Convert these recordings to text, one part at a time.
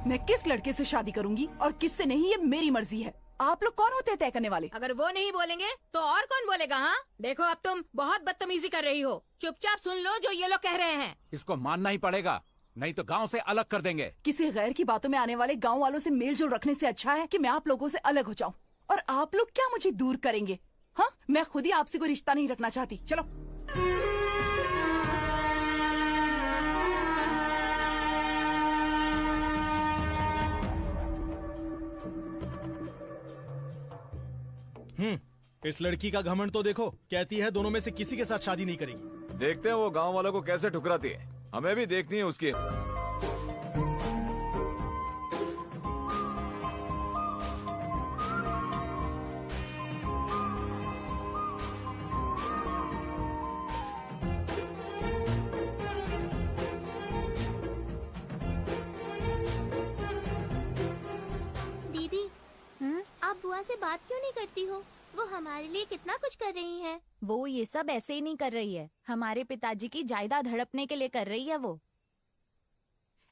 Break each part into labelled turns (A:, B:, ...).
A: मैं किस लड़के से शादी करूंगी और किससे नहीं, ये मेरी मर्जी है। आप लोग कौन होते हैं तय करने वाले?
B: अगर वो नहीं बोलेंगे तो और कौन बोलेगा? हाँ देखो, अब तुम बहुत बदतमीजी कर रही हो। चुपचाप सुन लो जो ये लोग कह रहे हैं।
C: इसको मानना ही पड़ेगा, नहीं तो गांव से अलग कर देंगे।
A: किसी गैर की बातों में आने वाले गांव वालों से मेल जोल रखने से अच्छा है कि मैं आप लोगों से अलग हो जाऊं। और आप लोग क्या मुझे दूर करेंगे? हाँ, मैं खुद ही आपसे कोई रिश्ता नहीं रखना चाहती। चलो।
D: इस लड़की का घमंड तो देखो, कहती है दोनों में से किसी के साथ शादी नहीं करेगी।
E: देखते हैं वो गांव वालों को कैसे ठुकराती है। हमें भी देखनी है उसकी।
F: दीदी, आप बुआ से बात क्यों नहीं करती हो? वो हमारे लिए कितना कुछ कर रही हैं।
G: वो ये सब ऐसे ही नहीं कर रही है, हमारे पिताजी की जायदाद हड़पने के लिए कर रही है वो।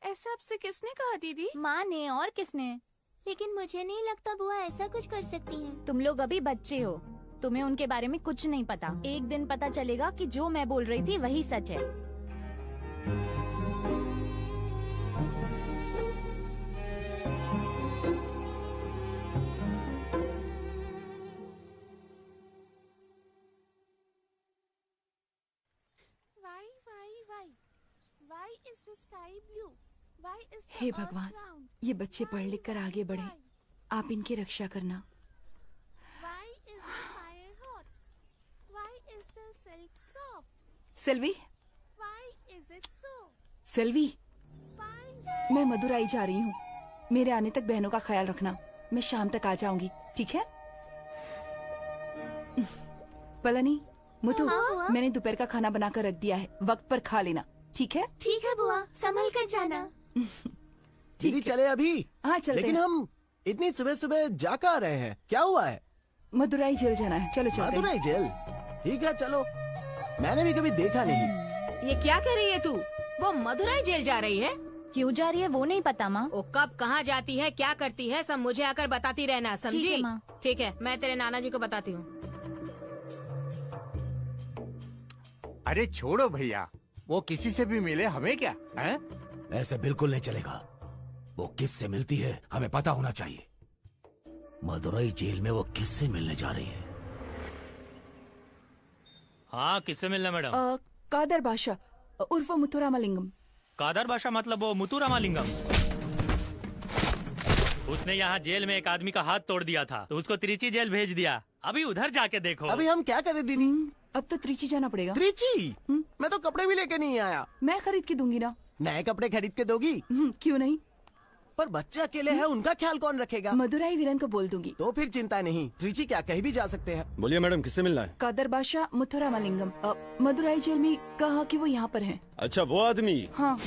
H: ऐसा आपसे किसने कहा दीदी?
G: माँ ने, और किसने?
F: लेकिन मुझे नहीं लगता बुआ ऐसा कुछ कर सकती हैं।
G: तुम लोग अभी बच्चे हो, तुम्हें उनके बारे में कुछ नहीं पता। एक दिन पता चलेगा कि जो मैं बोल रही थी वही सच है।
A: हे भगवान, ये बच्चे पढ़ लिख कर आगे बढ़े, आप इनकी रक्षा करना। सेल्वी, सेल्वी, मैं मदुराई जा रही हूँ। मेरे आने तक बहनों का ख्याल रखना। मैं शाम तक आ जाऊंगी, ठीक है? पलानी, मुतु, मैंने दोपहर का खाना बनाकर रख दिया है, वक्त पर खा लेना, ठीक है?
F: ठीक है बुआ, संभल कर जाना।
I: दीदी चले अभी?
A: हाँ चलते
I: लेकिन
A: हैं।
I: हम इतनी सुबह सुबह जा कहाँ रहे हैं? क्या हुआ है?
A: मदुराई जेल जाना है, चलो चलते हैं।
I: मदुराई जेल? ठीक है चलो। मैंने भी कभी देखा नहीं।
B: ये क्या कह रही है तू? वो मदुराई जेल जा रही है?
G: क्यों जा रही है वो नहीं पता माँ।
B: वो कब कहाँ जाती है, क्या करती है, सब मुझे आकर बताती रहना, समझी?
G: ठीक है माँ।
B: ठीक है, मैं तेरे नाना जी को बताती हूँ।
J: अरे छोड़ो भैया, वो किसी से भी मिले, हमें क्या है?
K: ऐसे बिल्कुल नहीं चलेगा। वो किससे मिलती है हमें पता होना चाहिए। मदुराई जेल में वो किससे मिलने जा रही है?
L: हाँ, किससे मिलना मैडम?
A: कादर बादशाह उर्फ मुथुरामलिंगम।
L: कादर बादशाह मतलब वो मुथुरामलिंगम। उसने यहाँ जेल में एक आदमी का हाथ तोड़ दिया था, तो उसको त्रिची जेल भेज दिया। अभी उधर जाके देखो।
I: अभी हम क्या करें दीदी?
A: अब तो त्रिची जाना पड़ेगा।
I: त्रिची? मैं तो कपड़े भी लेके नहीं आया।
A: मैं खरीद के दूंगी ना।
I: नए कपड़े खरीद के दोगी?
A: क्यों नहीं?
I: पर बच्चे अकेले हैं, उनका ख्याल कौन रखेगा?
A: मदुराई वीरन को बोल दूंगी।
I: तो फिर चिंता नहीं, त्रिची क्या कहीं भी जा सकते हैं।
D: बोलिए मैडम, किससे मिलना है?
A: कादर बादशाह मुथुरामलिंगम मदुराई जेल में कहा कि वो यहाँ पर हैं।
D: अच्छा, वो आदमी?
A: हाँ।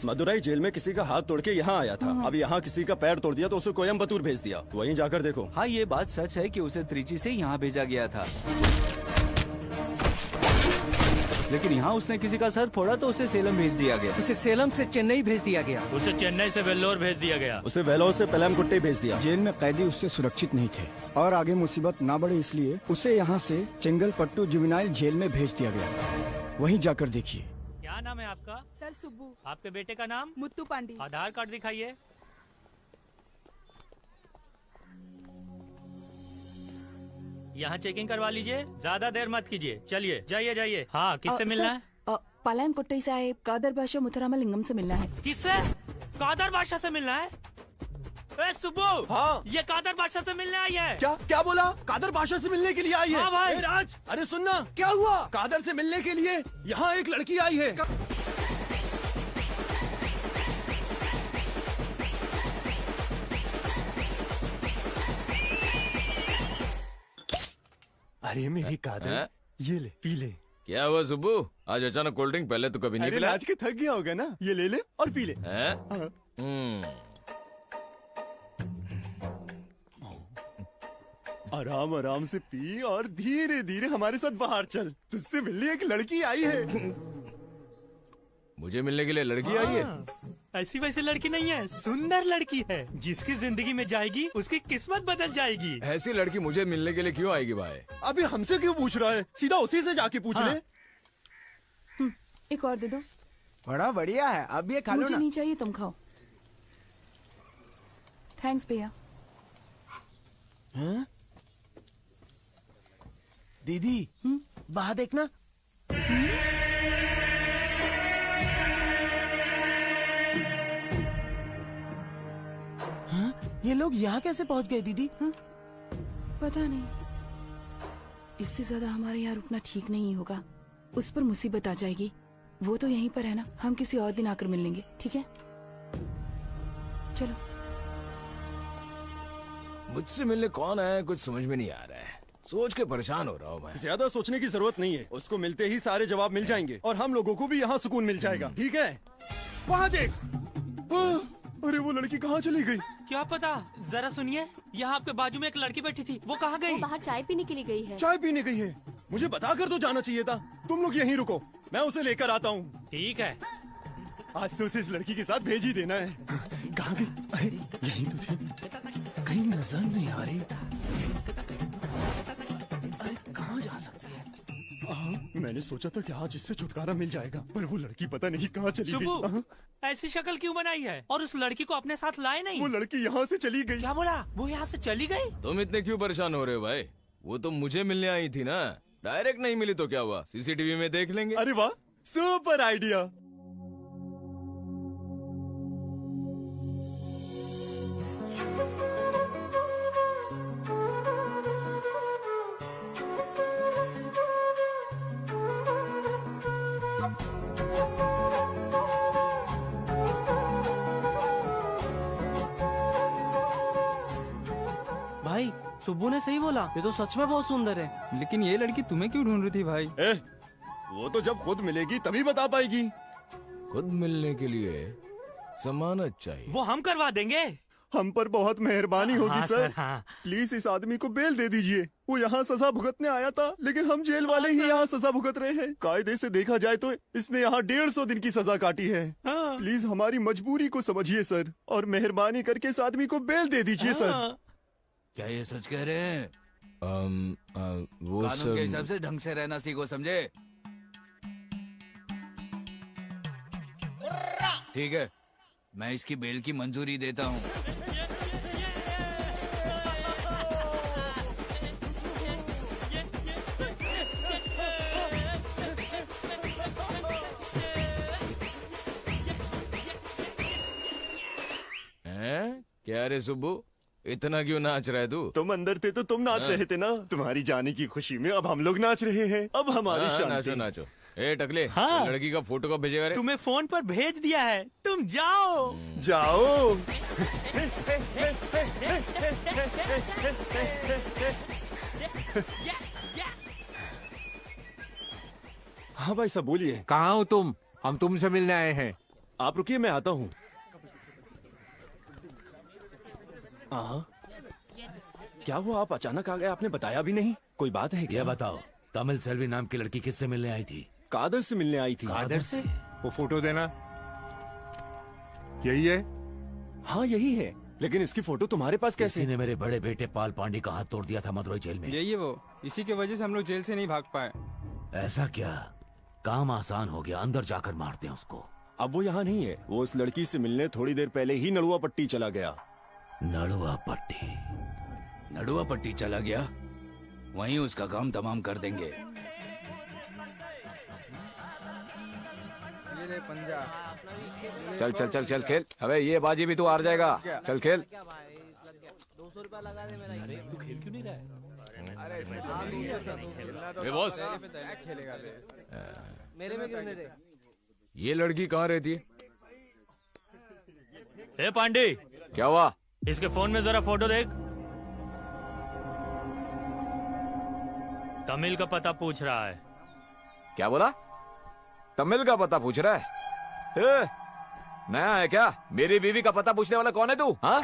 D: मदुराई जेल में किसी का हाथ तोड़ के यहाँ आया था। अब यहाँ किसी का पैर तोड़ दिया तो उसे कोयम्बतूर भेज दिया। वहीं जाकर देखो।
M: हाँ, ये बात सच है कि उसे त्रिची से यहाँ भेजा गया था, लेकिन यहाँ उसने किसी का सर फोड़ा तो उसे सेलम भेज दिया गया।
I: उसे सेलम से चेन्नई भेज दिया गया।
L: उसे चेन्नई से वेल्लोर भेज दिया गया।
D: उसे वेल्लोर से पेलमकुट्टी भेज दिया।
N: जेल में कैदी उससे सुरक्षित नहीं थे और आगे मुसीबत ना बढ़े इसलिए उसे यहाँ से चेंगलपट्टू जुवेनाइल जेल में भेज दिया गया। वहीं जाकर देखिए।
L: क्या नाम है आपका?
H: सर सुब्बू।
L: आपके बेटे का नाम?
H: मुत्तू पांडी।
L: आधार कार्ड दिखाइए। यहाँ चेकिंग करवा लीजिए, ज्यादा देर मत कीजिए। चलिए जाइए जाइए। हाँ, किससे मिलना है?
A: पालायम कोट्टई साहेब, कादर बादशाह मुथुरामलिंगम से मिलना है।
L: किससे? कादर बादशाह से मिलना है? सुब्बू,
D: हाँ,
L: ये कादर बादशाह से मिलने आई है।
D: क्या क्या बोला? कादर बादशाह से मिलने के लिए आई है?
L: हाँ भाई।
D: राज, अरे सुनना, क्या हुआ? कादर से मिलने के लिए यहाँ एक लड़की आई है।
O: अरे मेरी कादर, ये ले पी ले।
E: क्या हुआ सुब्बू? आज अचानक कोल्ड ड्रिंक? पहले तो कभी नहीं पिला।
O: आज के थक गया होगा ना, ये ले ले और पी ले। आराम आराम से पी और धीरे धीरे हमारे साथ बाहर चल। तुझसे मिलने एक लड़की आई है।
E: मुझे मिलने के लिए लड़की आई है?
L: ऐसी वैसी लड़की नहीं है, सुंदर लड़की है। जिसकी जिंदगी में जाएगी उसकी किस्मत बदल जाएगी।
E: ऐसी लड़की मुझे मिलने के लिए क्यों आएगी भाई?
O: अभी हमसे क्यों पूछ रहा है? सीधा उसी से जाके पूछ ले।
A: एक और दे दो।
I: बड़ा बढ़िया है, अब ये खा लो
A: मुझे
I: ना।
A: नहीं चाहिए, तुम खाओ। थैंक्स भैया।
I: हाँ? दीदी बाहर देखना। हाँ? ये लोग यहाँ कैसे पहुँच गए दीदी?
A: हाँ? पता नहीं, इससे ज्यादा हमारे यहाँ रुकना ठीक नहीं होगा। उस पर मुसीबत आ जाएगी। वो तो यहीं पर है ना, हम किसी और दिन आकर मिल लेंगे, ठीक है? चलो।
E: मुझसे मिलने कौन आया कुछ समझ में नहीं आ रहा है। सोच के परेशान हो रहा हूँ मैं।
D: ज्यादा सोचने की जरूरत नहीं है, उसको मिलते ही सारे जवाब मिल जाएंगे और हम लोगों को भी यहाँ सुकून मिल जाएगा, ठीक है? वहाँ देख। अरे वो लड़की कहाँ चली गई?
L: क्या पता, जरा सुनिए। यहाँ आपके बाजू में एक लड़की बैठी थी, वो कहाँ गई?
G: वो बाहर चाय पीने के लिए गई है।
D: चाय पीने गई है? मुझे बता कर तो जाना चाहिए था। तुम लोग यहीं रुको, मैं उसे लेकर आता हूँ।
L: ठीक है।
D: आज तो उसे इस लड़की के साथ भेज ही देना है।
O: कहाँ गई? अरे यहीं तो थी, कहीं नजर नहीं आ रही। अरे कहाँ जा सकती है?
D: मैंने सोचा था कि आज इससे छुटकारा मिल जाएगा, पर वो लड़की पता नहीं कहाँ चली गई।
L: सुबह ऐसी शक्ल क्यों बनाई है? और उस लड़की को अपने साथ लाए नहीं?
D: वो लड़की यहाँ से चली गई।
L: क्या बोला? वो यहाँ से चली गई?
E: तुम इतने क्यों परेशान हो रहे हो भाई? वो तो मुझे मिलने आई थी ना। डायरेक्ट नहीं मिली तो क्या हुआ, सीसीटीवी में देख लेंगे।
D: अरे वाह, सुपर आइडिया।
I: भाई सुब्बू ने सही बोला, ये तो सच में बहुत सुंदर है।
M: लेकिन ये लड़की तुम्हें क्यों ढूंढ रही थी भाई?
D: वो तो जब खुद मिलेगी तभी बता पाएगी।
E: खुद मिलने के लिए जमानत चाहिए।
L: वो हम करवा देंगे।
D: हम पर बहुत मेहरबानी होगी
L: हाँ,
D: सर।
L: हाँ।
D: प्लीज इस आदमी को बेल दे दीजिए। वो यहाँ सजा भुगतने आया था, लेकिन हम जेल वाले ही यहाँ सजा भुगत रहे हैं। कायदे से देखा जाए तो इसने यहाँ 150 दिन की सजा काटी है। प्लीज हमारी मजबूरी को समझिए सर, और मेहरबानी करके इस आदमी को बेल दे दीजिए सर।
K: क्या ये सच कह रहे हैं?
E: वो
K: कानून के हिसाब से ढंग से रहना सीखो, समझे? ठीक है, मैं इसकी बेल की मंजूरी देता हूँ।
E: क्या रे सुब्बू, इतना क्यों नाच रहा है तू?
O: तुम अंदर थे तो तुम नाच रहे थे ना। तुम्हारी जाने की खुशी में अब हम लोग नाच रहे हैं। अब हमारी शांति।
E: नाचो नाचो। ए टकले,
L: हाँ।
E: लड़की का फोटो कब भेजेगा रे?
L: तुम्हें फोन पर भेज दिया है, तुम जाओ।
O: जाओ।
D: हाँ भाई साहब बोलिए।
J: कहाँ हो तुम? हम तुमसे मिलने आए हैं।
D: आप रुकिए, मैं आता हूँ। क्या हुआ, आप अचानक आ गए? आपने बताया भी नहीं। कोई बात है क्या?
K: ये बताओ, तमिल सेल्वी नाम की लड़की किससे मिलने आई थी?
D: कादर से मिलने आई थी।
K: कादर से?
J: वो फोटो देना। यही है?
D: हाँ यही है, लेकिन इसकी फोटो तुम्हारे पास कैसे?
K: किसी ने मेरे बड़े बेटे पाल पांडे का हाथ तोड़ दिया था मदुरई जेल में।
M: यही है वो, इसी की वजह से हम लोग जेल से नहीं भाग पाए।
K: ऐसा क्या? काम आसान हो गया, अंदर जाकर मारते हैं उसको।
D: अब वो यहाँ नहीं है। वो उस लड़की से मिलने थोड़ी देर पहले ही नड़ुआ पट्टी चला गया।
K: नड़ुआ पट्टी?
P: नड़ुआ पट्टी चला गया, वहीं उसका काम तमाम कर देंगे।
M: ये ले पंजा।
E: चल चल चल चल खेल। अबे ये बाजी भी तू हार जाएगा। चल खेल।
I: 200 रुपया लगा दे मेरा।
K: अरे तू खेल क्यों नहीं रहा है?
E: ए बॉस,
M: खेलेगा
I: मेरे में गिरने दे।
E: ये लड़की कहाँ रहती है?
L: ए पांडे,
E: क्या हुआ?
L: इसके फोन में जरा फोटो देख। तमिल का पता पूछ रहा है।
E: क्या बोला? तमिल का पता पूछ रहा है? नया है क्या? मेरी बीवी का पता पूछने वाला कौन है तू? हाँ?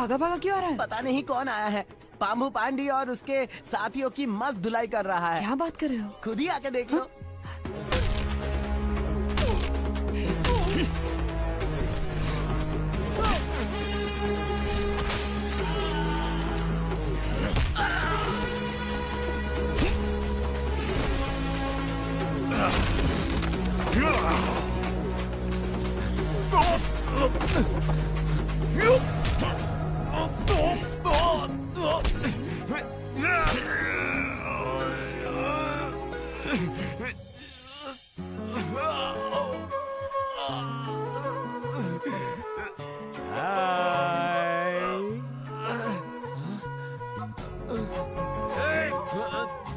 A: भागा भागा क्यों आ रहा है?
I: पता नहीं कौन आया है। पाम्बू पांडी और उसके साथियों की मस्त धुलाई कर रहा है।
A: क्या बात कर रहे हो?
I: खुद ही आके देख लो।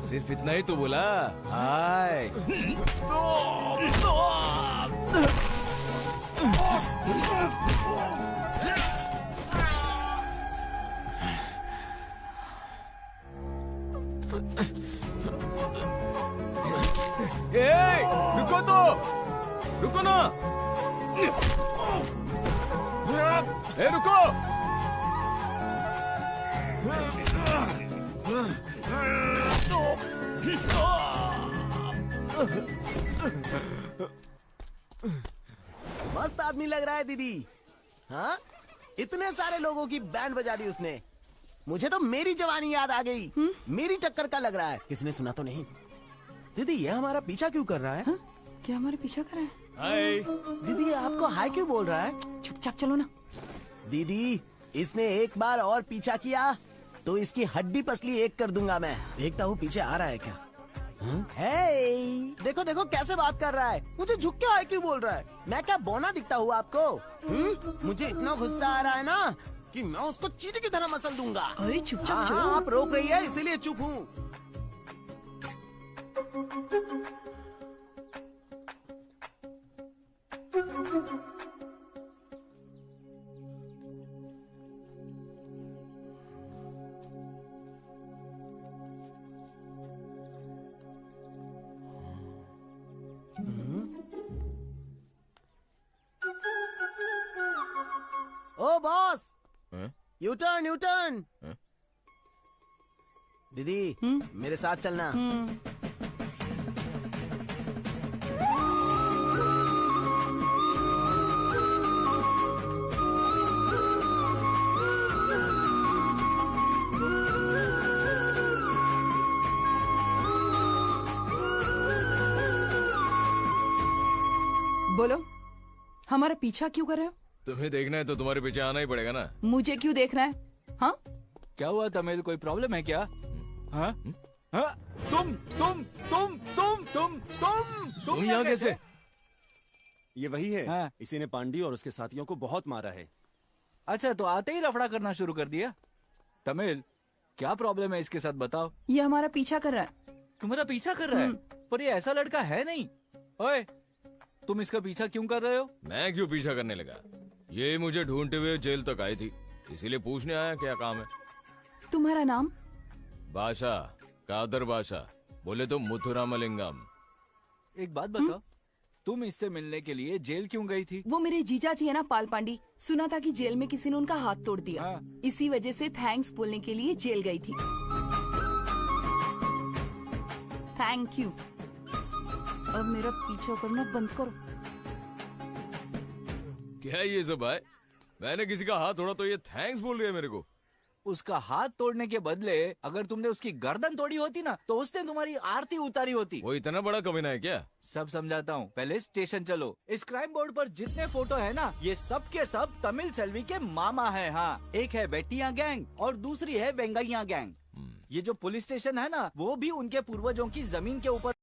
E: सिर्फ इतना ही तो बोला। हाय। रुको तो, रुको ना। रुको।
I: मस्त आदमी लग रहा है दीदी। हाँ, इतने सारे लोगों की बैंड बजा दी उसने। मुझे तो मेरी जवानी याद आ गई। मेरी टक्कर का लग रहा है। किसने सुना तो नहीं? दीदी ये हमारा पीछा क्यों कर रहा है?
A: हा? क्या हमारे पीछा कर रहा है?
E: हाय।
I: दीदी ये आपको हाय क्यों बोल रहा है?
A: चुपचाप चलो ना।
I: दीदी इसने एक बार और पीछा किया तो इसकी हड्डी पसली एक कर दूंगा मैं। देखता हूँ पीछे आ रहा है क्या। हे, देखो देखो कैसे बात कर रहा है। मुझे झुक के हाय क्यों बोल रहा है? मैं क्या बौना दिखता हूँ आपको? मुझे इतना गुस्सा आ रहा है ना कि मैं उसको चींटी की तरह मसल दूंगा।
A: अरे चुपचाप चलो।
I: आप रोक रही है इसीलिए चुप हूँ। ओ boss, U turn U turn. दीदी मेरे साथ चलना।
A: बोलो, हमारा पीछा क्यों कर रहे हो?
E: तुम्हें देखना है तो तुम्हारे पीछे आना ही पड़ेगा ना।
A: मुझे क्यों देखना है? हाँ,
M: क्या हुआ तमिल? कोई प्रॉब्लम है क्या? हाँ? हाँ? तुम
E: यहाँ कैसे?
D: ये वही है।
M: हाँ।
D: इसी ने पांडी और उसके साथियों को बहुत मारा है।
M: अच्छा, तो आते ही लफड़ा करना शुरू कर दिया। तमिल, क्या प्रॉब्लम है इसके साथ बताओ।
A: ये हमारा पीछा कर रहा है।
M: तुम्हारा पीछा कर रहा है? पर ये ऐसा लड़का है नहीं। ओए, तुम इसका पीछा क्यों कर रहे हो?
E: मैं क्यों पीछा करने लगा? ये मुझे ढूंढते हुए जेल तक आई थी, इसीलिए पूछने आया क्या काम है।
A: तुम्हारा नाम?
E: बादशाह, कादर बादशाह। बोले तो मुथुरामलिंगम।
M: एक बात बताओ, तुम इससे मिलने के लिए जेल क्यों गई थी?
A: वो मेरे जीजा जी है ना पाल पांडी। सुना था कि जेल में किसी ने उनका हाथ तोड़ दिया।
M: हाँ।
A: इसी वजह से थैंक्स बोलने के लिए जेल गई थी। Thank you. अब मेरा पीछा करना बंद करो।
E: क्या ये सब है? मैंने किसी का हाथ तोड़ा तो ये थैंक्स बोल रही है मेरे को।
M: उसका हाथ तोड़ने के बदले अगर तुमने उसकी गर्दन तोड़ी होती ना तो उसने तुम्हारी आरती उतारी होती।
E: वो इतना बड़ा कमीना है क्या?
M: सब समझाता हूँ, पहले स्टेशन चलो। इस क्राइम बोर्ड पर जितने फोटो है ना, ये सब के सब तमिल सेल्वी के मामा है। हाँ, एक है बेटिया गैंग और दूसरी है वेंगैया गैंग। ये जो पुलिस स्टेशन है ना, वो भी उनके पूर्वजों की जमीन के ऊपर